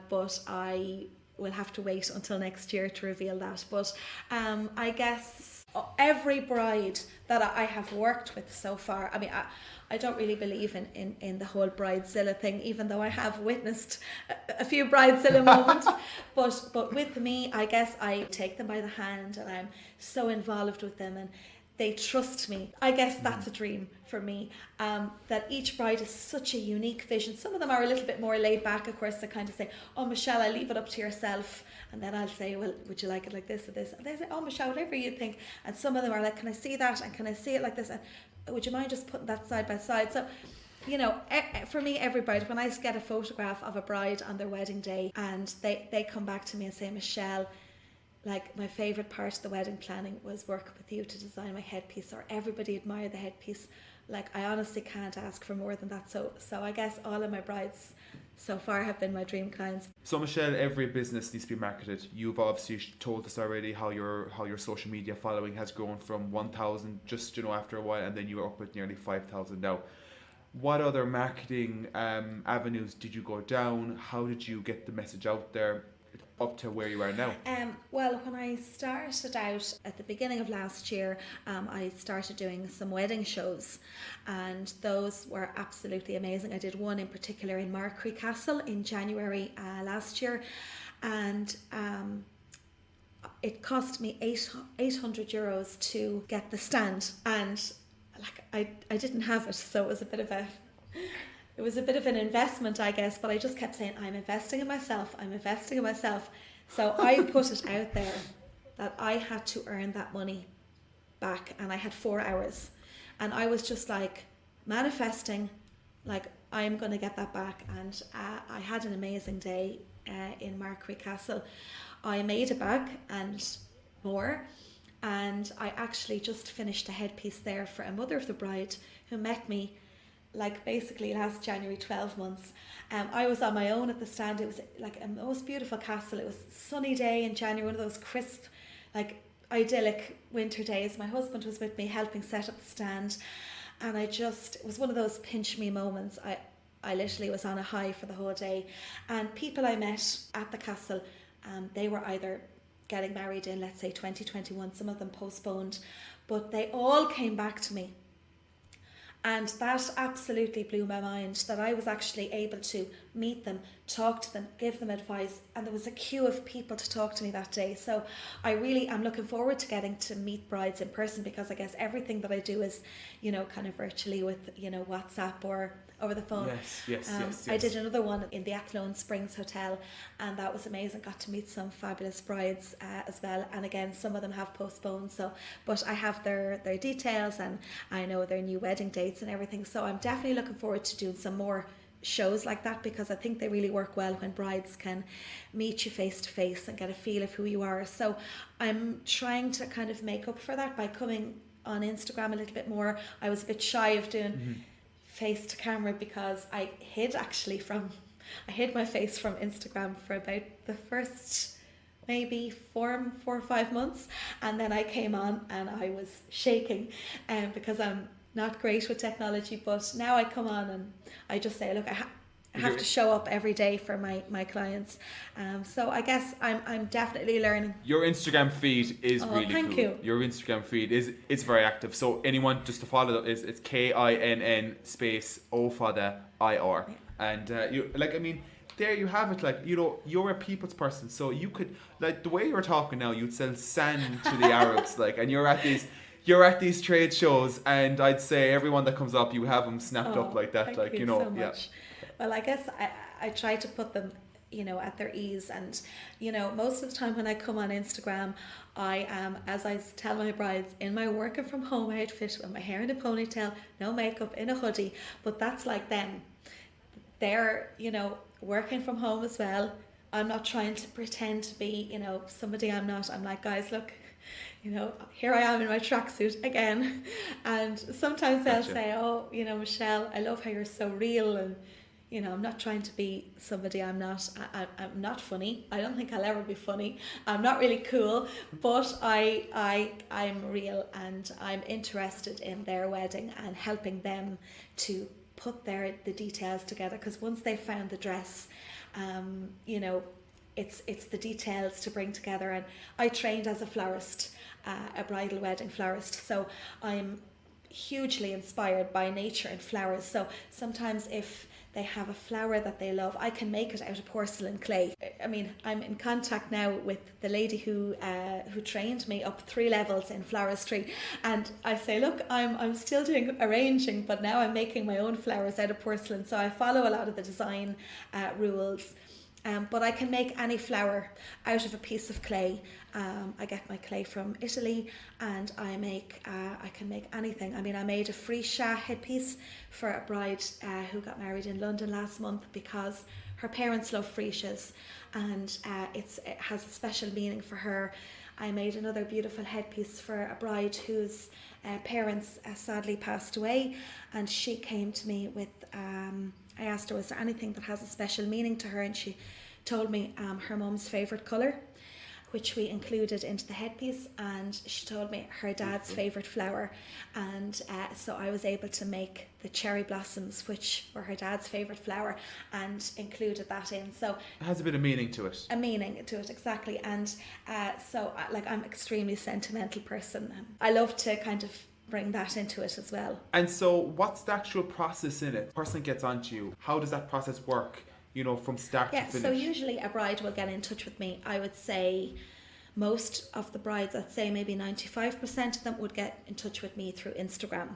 But I will have to wait until next year to reveal that. But I guess every bride that I have worked with so far, I mean, I don't really believe in the whole bridezilla thing, even though I have witnessed a few bridezilla moments. But with me, I guess I take them by the hand, and I'm so involved with them, and they trust me. I guess that's a dream for me, that each bride is such a unique vision. Some of them are a little bit more laid back, of course. They kind of say, oh Michelle, I leave it up to yourself. And then I'll say, well, would you like it like this or this? And they say, oh Michelle, whatever you think. And some of them are like, can I see that? And can I see it like this? And would you mind just putting that side by side? So, you know, for me, every bride, when I get a photograph of a bride on their wedding day, and they come back to me and say, Michelle, like, my favourite part of the wedding planning was working with you to design my headpiece, or everybody admired the headpiece. Like, I honestly can't ask for more than that. So I guess all of my brides so far have been my dream clients. So Michelle, every business needs to be marketed. You've obviously told us already how your social media following has grown from 1,000 just, you know, after a while, and then you were up at nearly 5,000 now. What other marketing avenues did you go down? How did you get the message out there up to where you are now? Well, when I started out at the beginning of last year, I started doing some wedding shows, and those were absolutely amazing. I did one in particular in Markree Castle in January last year, and it cost me €800 to get the stand, and like I didn't have it, so it was a bit of an investment, I guess, but I just kept saying, I'm investing in myself. So I put it out there that I had to earn that money back, and I had 4 hours, and I was just like manifesting, like I'm going to get that back. And I had an amazing day in Marquee Castle. I made it back and more, and I actually just finished a headpiece there for a mother of the bride who met me like basically last January, 12 months. I was on my own at the stand. It was like a most beautiful castle. It was a sunny day in January, one of those crisp, like idyllic winter days. My husband was with me helping set up the stand, and it was one of those pinch me moments. I literally was on a high for the whole day. And people I met at the castle, they were either getting married in, let's say, 2021, some of them postponed, but they all came back to me. And that absolutely blew my mind, that I was actually able to meet them, talk to them, give them advice. And there was a queue of people to talk to me that day. So I really am looking forward to getting to meet brides in person, because I guess everything that I do is, kind of virtually with, WhatsApp or over the phone. Yes. I did another one in the Athlone Springs Hotel, and that was amazing. Got to meet some fabulous brides as well. And again, some of them have postponed. But I have their details, and I know their new wedding dates and everything. So I'm definitely looking forward to doing some more shows like that, because I think they really work well when brides can meet you face to face and get a feel of who you are. So I'm trying to kind of make up for that by coming on Instagram a little bit more. I was a bit shy of doing face to camera, because I hid my face from Instagram for about the first maybe 4 or 5 months, and then I came on and I was shaking because I'm not great with technology. But now I come on and I just say, look, I have to show up every day for my clients. So I guess I'm definitely learning. Your Instagram feed is really cool. Thank you. Your Instagram feed is very active. So anyone just to follow that, it's KINN space OFADA IR. And there you have it. Like, you're a people's person, so you could, like, the way you're talking now, you'd sell sand to the Arabs, like, and you're at these trade shows, and I'd say everyone that comes up, you have them snapped up like that, Thank you so much. Well, I guess I try to put them, at their ease. And, most of the time when I come on Instagram, I am, as I tell my brides, in my working from home outfit with my hair in a ponytail, no makeup, in a hoodie. But that's like them. They're, working from home as well. I'm not trying to pretend to be, somebody I'm not. I'm like, guys, look, here I am in my tracksuit again. And sometimes they'll say, oh, Michelle, I love how you're so real. And, I'm not trying to be somebody I'm not. I'm not funny. I don't think I'll ever be funny. I'm not really cool, but I'm real, and I'm interested in their wedding and helping them to put the details together. Because once they've found the dress, it's the details to bring together. And I trained as a florist, a bridal wedding florist, so I'm hugely inspired by nature and flowers. So sometimes if they have a flower that they love, I can make it out of porcelain clay. I mean, I'm in contact now with the lady who trained me up 3 levels in floristry, and I say, look, I'm still doing arranging, but now I'm making my own flowers out of porcelain. So I follow a lot of the design rules. But I can make any flower out of a piece of clay. I get my clay from Italy, and I can make anything. I mean, I made a freesia headpiece for a bride who got married in London last month, because her parents love freesias, and it has a special meaning for her. I made another beautiful headpiece for a bride whose parents sadly passed away, and she came to me with I asked her, was there anything that has a special meaning to her? And she told me her mum's favourite colour, which we included into the headpiece, and she told me her dad's favourite flower, and so I was able to make the cherry blossoms, which were her dad's favourite flower, and included that in. So it has a bit of meaning to it. A meaning to it, exactly. And so I'm an extremely sentimental person. I love to kind of bring that into it as well. And so what's the actual process in it? Person gets onto you. How does that process work, from start to finish? So usually a bride will get in touch with me. I would say most of the brides, I'd say maybe 95% of them would get in touch with me through Instagram.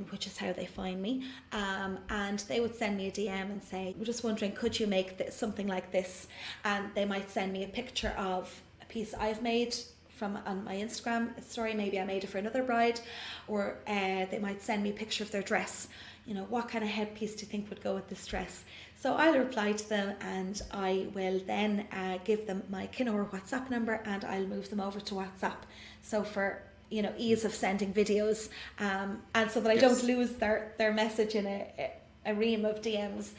which is how they find me. And they would send me a DM and say, we're just wondering, could you make something like this? And they might send me a picture of a piece I've made on my Instagram story. Maybe I made it for another bride, or they might send me a picture of their dress. You know, what kind of headpiece do you think would go with this dress? So I'll reply to them, and I will then give them my Kinn WhatsApp number, and I'll move them over to WhatsApp. So for, you know, ease of sending videos, and so that I don't lose their message in a ream of DMs.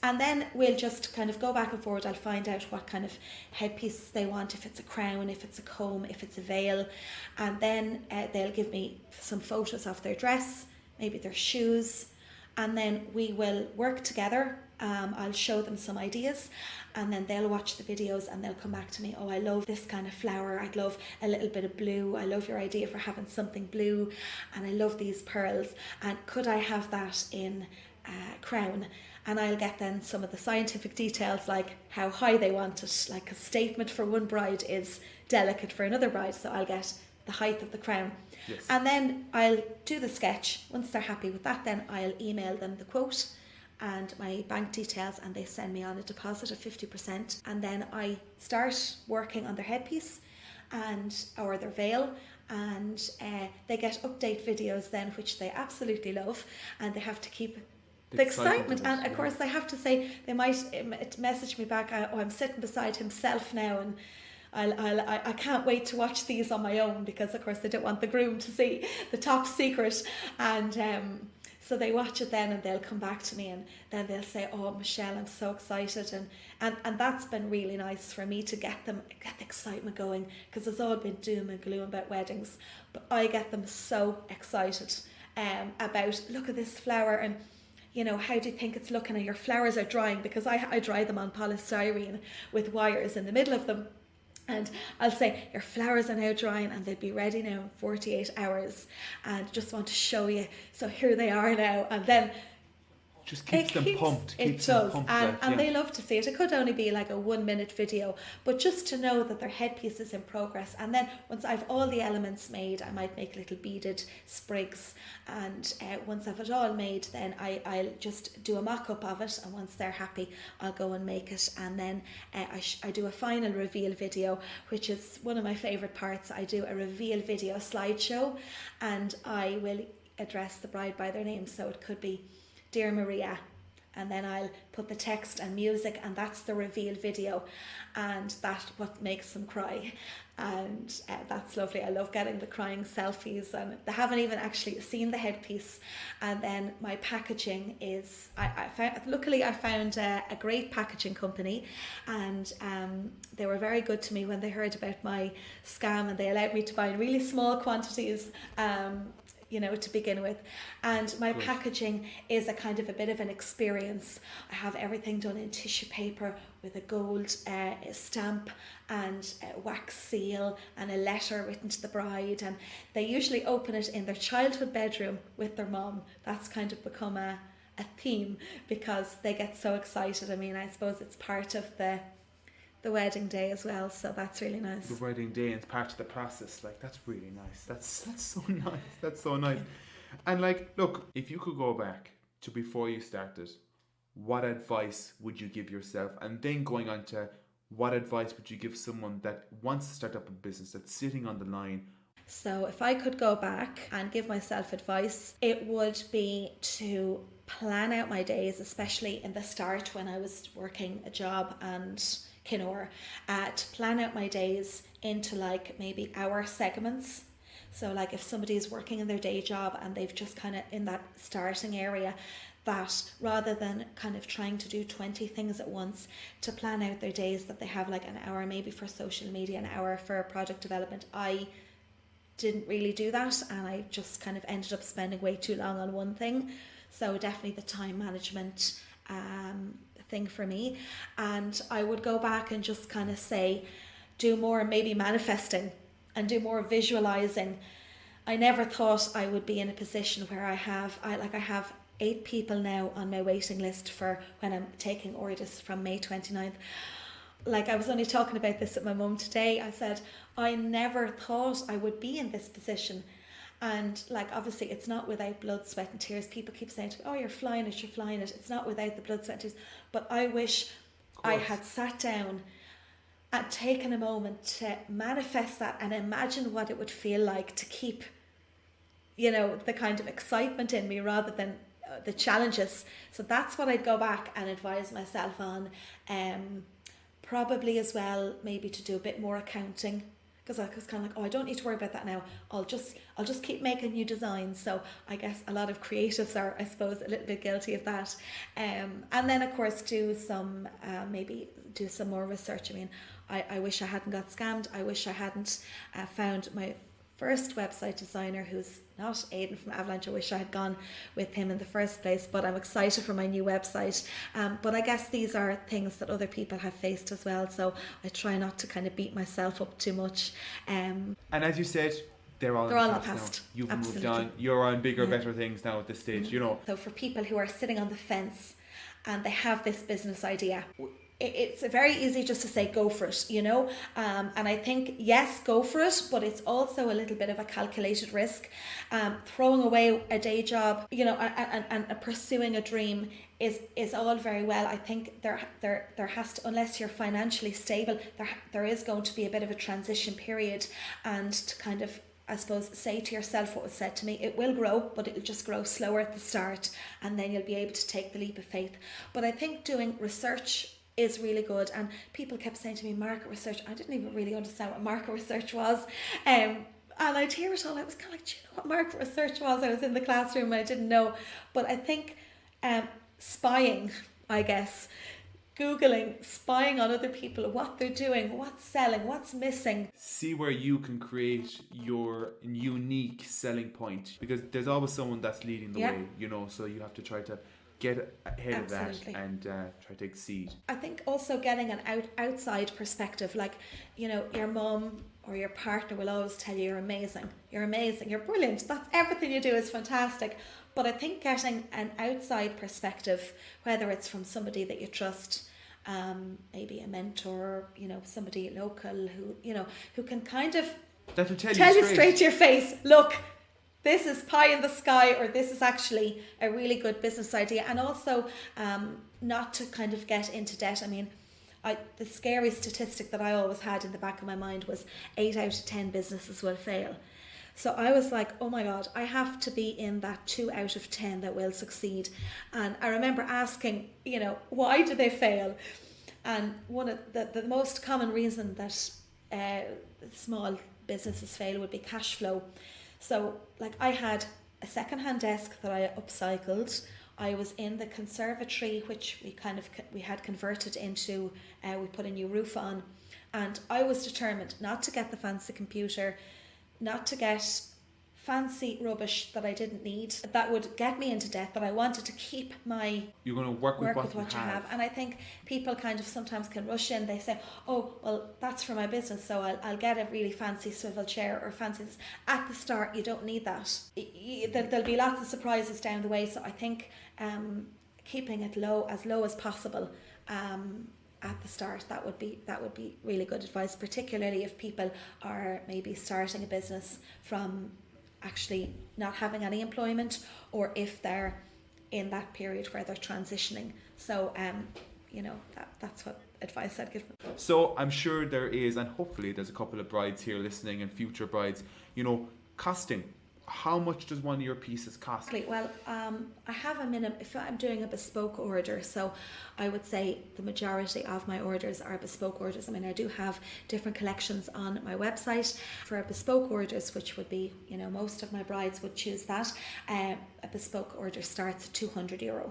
And then we'll just kind of go back and forward. I'll find out what kind of headpiece they want, if it's a crown, if it's a comb, if it's a veil. And then they'll give me some photos of their dress, maybe their shoes. And then we will work together. I'll show them some ideas, and then they'll watch the videos and they'll come back to me. Oh, I love this kind of flower. I'd love a little bit of blue. I love your idea for having something blue, and I love these pearls. And could I have that in crown? And I'll get then some of the scientific details, like how high they want it. Like a statement for one bride is delicate for another bride, so I'll get the height of the crown. Yes. And then I'll do the sketch. Once they're happy with that, then I'll email them the quote and my bank details, and they send me on a deposit of 50%. And then I start working on their headpiece or their veil, and they get update videos then, which they absolutely love, and they have to keep the excitement. And of course they have to say, they might message me back, oh, I'm sitting beside himself now, and I can't wait to watch these on my own, because of course they don't want the groom to see the top secret. And so they watch it then, and they'll come back to me, and then they'll say, oh, Michelle, I'm so excited. And that's been really nice for me to get the excitement going, because it's all been doom and gloom about weddings, but I get them so excited about, look at this flower, and you know, how do you think it's looking? And your flowers are drying, because I dry them on polystyrene with wires in the middle of them. And I'll say, your flowers are now drying, and they'll be ready now in 48 hours. And just want to show you. So here they are now. And then just keeps them pumped. It does. And they love to see it. It could only be like a 1-minute video, but just to know that their headpiece is in progress. And then once I've all the elements made, I might make little beaded sprigs. And once I've it all made, then I'll just do a mock-up of it. And once they're happy, I'll go and make it. And then I do a final reveal video, which is one of my favourite parts. I do a reveal video slideshow, and I will address the bride by their name. So it could be, Dear Maria, and then I'll put the text and music, and that's the reveal video, and that's what makes them cry. And that's lovely. I love getting the crying selfies, and they haven't even actually seen the headpiece. And then my packaging is, luckily I found a great packaging company, and they were very good to me when they heard about my scam, and they allowed me to buy in really small quantities, you know, to begin with. And my packaging is a kind of a bit of an experience. I have everything done in tissue paper with a gold stamp and a wax seal and a letter written to the bride, and they usually open it in their childhood bedroom with their mom. That's kind of become a theme, because they get so excited. I mean, I suppose it's part of the wedding day as well, so that's really nice. The wedding day, and it's part of the process. Like, that's really nice. That's so nice. That's so nice. And like, look, if you could go back to before you started, what advice would you give yourself? And then going on to, what advice would you give someone that wants to start up a business, that's sitting on the line? So if I could go back and give myself advice, it would be to plan out my days, especially in the start when I was working a job and Kinn, to plan out my days into like maybe hour segments. So like if somebody's working in their day job and they've just kind of in that starting area, that rather than kind of trying to do 20 things at once, to plan out their days, that they have like an hour maybe for social media, an hour for product development. I didn't really do that, and I just kind of ended up spending way too long on one thing. So definitely the time management thing for me. And I would go back and just kind of say, do more maybe manifesting and do more visualizing. I never thought I would be in a position where I have 8 people now on my waiting list for when I'm taking orders from May 29th. Like, I was only talking about this with my mum today. I said, I never thought I would be in this position. And like, obviously it's not without blood, sweat and tears. People keep saying to me, oh, you're flying it. It's not without the blood, sweat and tears. But I wish I had sat down and taken a moment to manifest that and imagine what it would feel like to keep, you know, the kind of excitement in me rather than the challenges. So that's what I'd go back and advise myself on. Probably as well, maybe to do a bit more accounting, because I was kind of like, oh, I don't need to worry about that now. I'll just keep making new designs. So I guess a lot of creatives are, I suppose, a little bit guilty of that. And then of course maybe do some more research. I mean, I wish I hadn't got scammed. I wish I hadn't found my first website designer, who's not Aidan from Avalanche. I wish I had gone with him in the first place, but I'm excited for my new website. But I guess these are things that other people have faced as well, so I try not to kind of beat myself up too much. And as you said, they're all in the past now. You've Absolutely. Moved on. You're on bigger, better things now at this stage, you know. So for people who are sitting on the fence and they have this business idea, it's very easy just to say go for it, you know, and I think yes, go for it, but it's also a little bit of a calculated risk. Throwing away a day job, you know, and pursuing a dream is all very well. I think there has to, unless you're financially stable, there is going to be a bit of a transition period, and to kind of, I suppose, say to yourself what was said to me, it will grow, but it'll just grow slower at the start, and then you'll be able to take the leap of faith. But I think doing research is really good, and people kept saying to me, market research. I didn't even really understand what market research was, and I'd hear it all. I was kind of like, do you know what market research was? I was in the classroom and I didn't know. But I think spying, I guess, Googling, spying on other people, what they're doing, what's selling, what's missing. See where you can create your unique selling point, because there's always someone that's leading the way, you know, so you have to try to get ahead Absolutely. of that and try to exceed. I think also getting an outside perspective, like, you know, your mum or your partner will always tell you you're amazing, you're brilliant, that's everything you do is fantastic. But I think getting an outside perspective, whether it's from somebody that you trust, maybe a mentor, you know, somebody local who, you know, who can kind of tell you straight to your face, look, this is pie in the sky, or this is actually a really good business idea. And also not to kind of get into debt. I mean, the scary statistic that I always had in the back of my mind was 8 out of 10 businesses will fail. So I was like, oh my God, I have to be in that 2 out of 10 that will succeed. And I remember asking, you know, why do they fail? And one of the most common reason that small businesses fail would be cash flow. So like, I had a secondhand desk that I upcycled. I was in the conservatory, which we had converted into, we put a new roof on, and I was determined not to get the fancy computer, not to get fancy rubbish that I didn't need, that would get me into debt, that I wanted to keep my... You're going to work with what you have. And I think people kind of sometimes can rush in. They say, oh, well, that's for my business, so I'll get a really fancy swivel chair or fancy... At the start, you don't need that. There'll be lots of surprises down the way. So I think keeping it low as possible at the start, that would be really good advice, particularly if people are maybe starting a business from actually not having any employment, or if they're in that period where they're transitioning. So you know, that's what advice I'd give them. So I'm sure there is, and hopefully there's a couple of brides here listening and future brides, you know, costing. How much does one of your pieces cost? Well, I have a minimum, if I'm doing a bespoke order, so I would say the majority of my orders are bespoke orders. I mean, I do have different collections on my website for bespoke orders, which would be, you know, most of my brides would choose that. A bespoke order starts at €200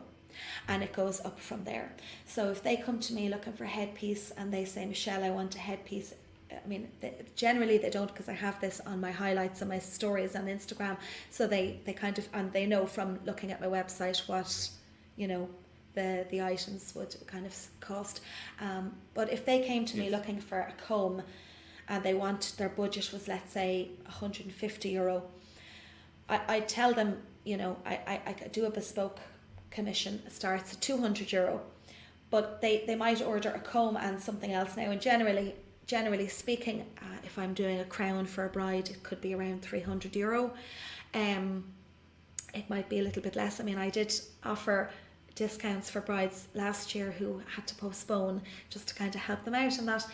and it goes up from there. So if they come to me looking for a headpiece and they say, Michelle, I want a headpiece, I mean, generally they don't, because I have this on my highlights and my stories on Instagram, so they kind of, and they know from looking at my website what, you know, the items would kind of cost. But if they came to me looking for a comb and their budget was, let's say, €150, I tell them, you know, I could do a bespoke commission, starts at €200, but they might order a comb and something else now. And generally speaking, if I'm doing a crown for a bride, it could be around €300. it might be a little bit less. I mean, I did offer discounts for brides last year who had to postpone, just to kind of help them out and that,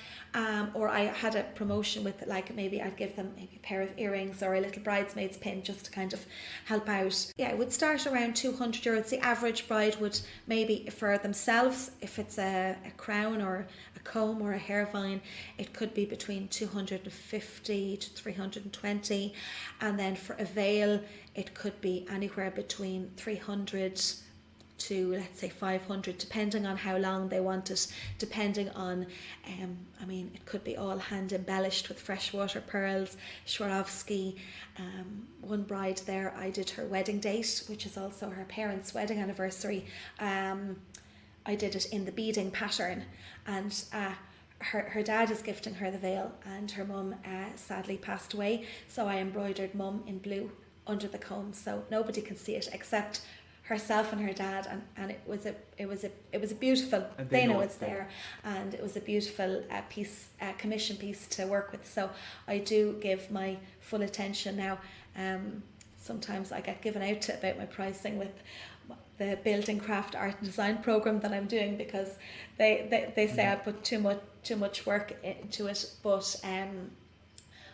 or I had a promotion with, like, maybe I'd give them maybe a pair of earrings or a little bridesmaid's pin just to kind of help out. Yeah, it would start around €200. The average bride would, maybe for themselves, if it's a crown or a comb or a hair vine, it could be between 250 to 320, and then for a veil it could be anywhere between 300 to, let's say, 500, depending on how long they want it, depending on, I mean, it could be all hand embellished with freshwater pearls, Swarovski. One bride there, I did her wedding date, which is also her parents' wedding anniversary. I did it in the beading pattern, and her dad is gifting her the veil, and her mum sadly passed away, so I embroidered mum in blue under the comb, so nobody can see it except herself and her dad, and it was a beautiful, they know it's there, and it was a beautiful piece, commission piece to work with. So I do give my full attention now. Sometimes I get given out to about my pricing with the building craft art and design program that I'm doing, because they say I put too much work into it, but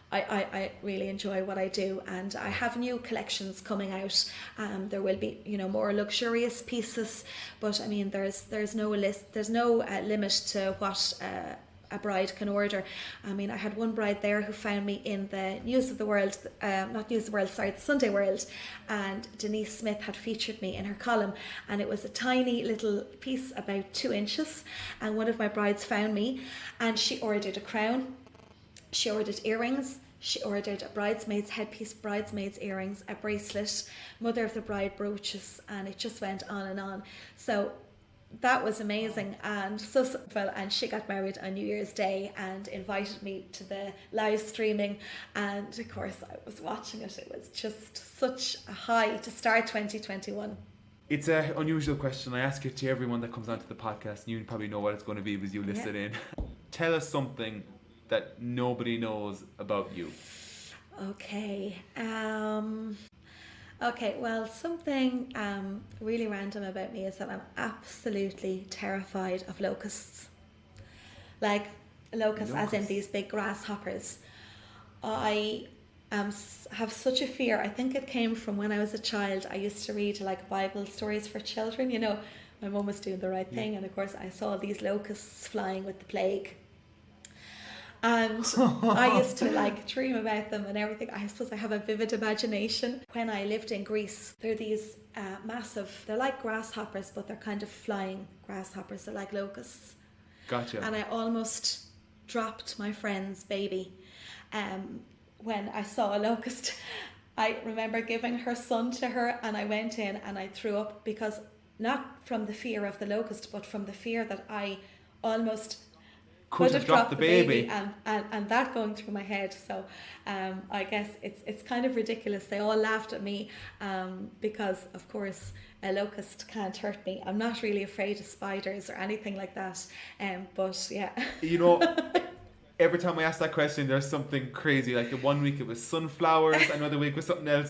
I really enjoy what I do, and I have new collections coming out. There will be, more luxurious pieces, but I mean, there's no limit to what a bride can order. I mean, I had one bride there who found me in the the Sunday World, and Denise Smith had featured me in her column, and it was a tiny little piece about 2 inches, and one of my brides found me, and she ordered a crown. She ordered earrings, she ordered a bridesmaid's headpiece, bridesmaid's earrings, a bracelet, mother of the bride brooches, and it just went on and on. So that was amazing, and and she got married on New Year's Day and invited me to the live streaming, and of course I was watching it. It was just such a high to start 2021. It's an unusual question. I ask it to everyone that comes onto the podcast, and you probably know what it's going to be because you list it in. Tell us something that nobody knows about you. Okay, well, something really random about me is that I'm absolutely terrified of locusts. Like locusts as in these big grasshoppers. I have such a fear. I think it came from when I was a child. I used to read like Bible stories for children, my mum was doing the right thing, and of course I saw these locusts flying with the plague. And I used to dream about them and everything. I suppose I have a vivid imagination. When I lived in Greece, there are these massive, they're like grasshoppers, but they're kind of flying grasshoppers. They're like locusts. Gotcha. And I almost dropped my friend's baby when I saw a locust. I remember giving her son to her, and I went in and I threw up, because not from the fear of the locust, but from the fear that I almost could have dropped the baby and that going through my head. So I guess it's kind of ridiculous. They all laughed at me because of course a locust can't hurt me. I'm not really afraid of spiders or anything like that, but yeah. Every time I ask that question, there's something crazy. Like the one week it was sunflowers, another week was something else.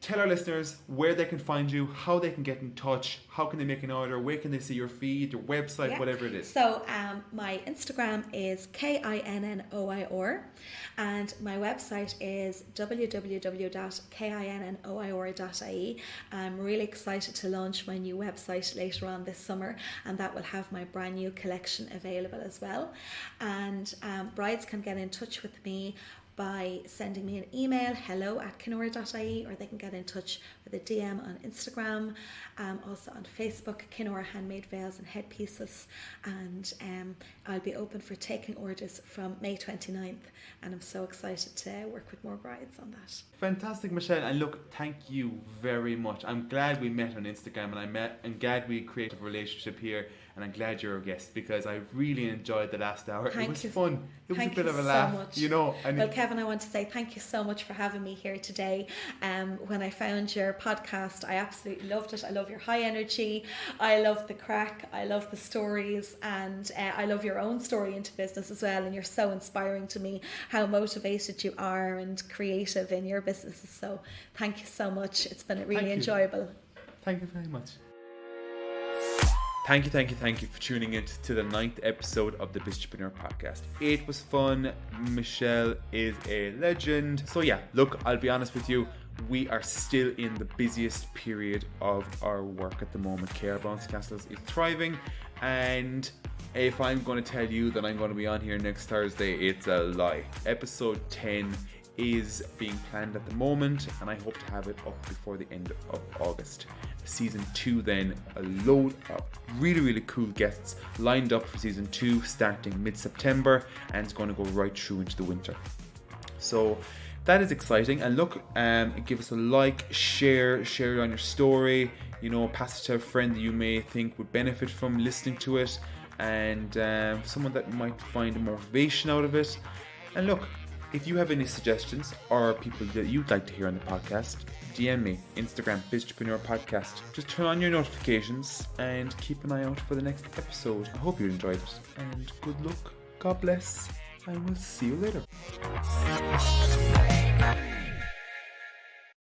Tell our listeners where they can find you, how they can get in touch, how can they make an order, where can they see your feed, your website, whatever it is. So my Instagram is KINNOIR, and my website is www.kinnnoir.ie. I'm really excited to launch my new website later on this summer, and that will have my brand new collection available as well. And brides can get in touch with me by sending me an email, hello@kinnor.ie, or they can get in touch with a DM on Instagram, also on Facebook, Kinnor Handmade Veils and Headpieces, and I'll be open for taking orders from May 29th, and I'm so excited to work with more brides on that. Fantastic, Michelle, and look, thank you very much. I'm glad we met on Instagram, and I'm glad we created a relationship here, and I'm glad you're a guest because I really enjoyed the last hour. It was you. fun. It was Thank a bit you of a so laugh, much. you know. And well, Kevin, I want to say thank you so much for having me here today. When I found your podcast, I absolutely loved it. I love your high energy. I love the crack. I love the stories, and I love your own story into business as well. And you're so inspiring to me, how motivated you are and creative in your businesses. So thank you so much. It's been really enjoyable. Thank you very much. Thank you for tuning in to the 9th episode of the Biztrepreneur Podcast. It was fun. Michelle is a legend. So yeah, look, I'll be honest with you. We are still in the busiest period of our work at the moment. KR Bouncy Castles is thriving, and if I'm going to tell you that I'm going to be on here next Thursday, it's a lie. Episode 10 is being planned at the moment, and I hope to have it up before the end of August. Season 2 then, a load of really cool guests lined up for season 2 starting mid-September, and it's going to go right through into the winter. So that is exciting. And look, give us a like, share it on your story, you know, pass it to a friend that you may think would benefit from listening to it, and someone that might find motivation out of it. And look, if you have any suggestions or people that you'd like to hear on the podcast, DM me, Instagram, biztrepreneurpodcast. Just turn on your notifications and keep an eye out for the next episode. I hope you enjoyed it, and good luck, God bless, and we'll see you later.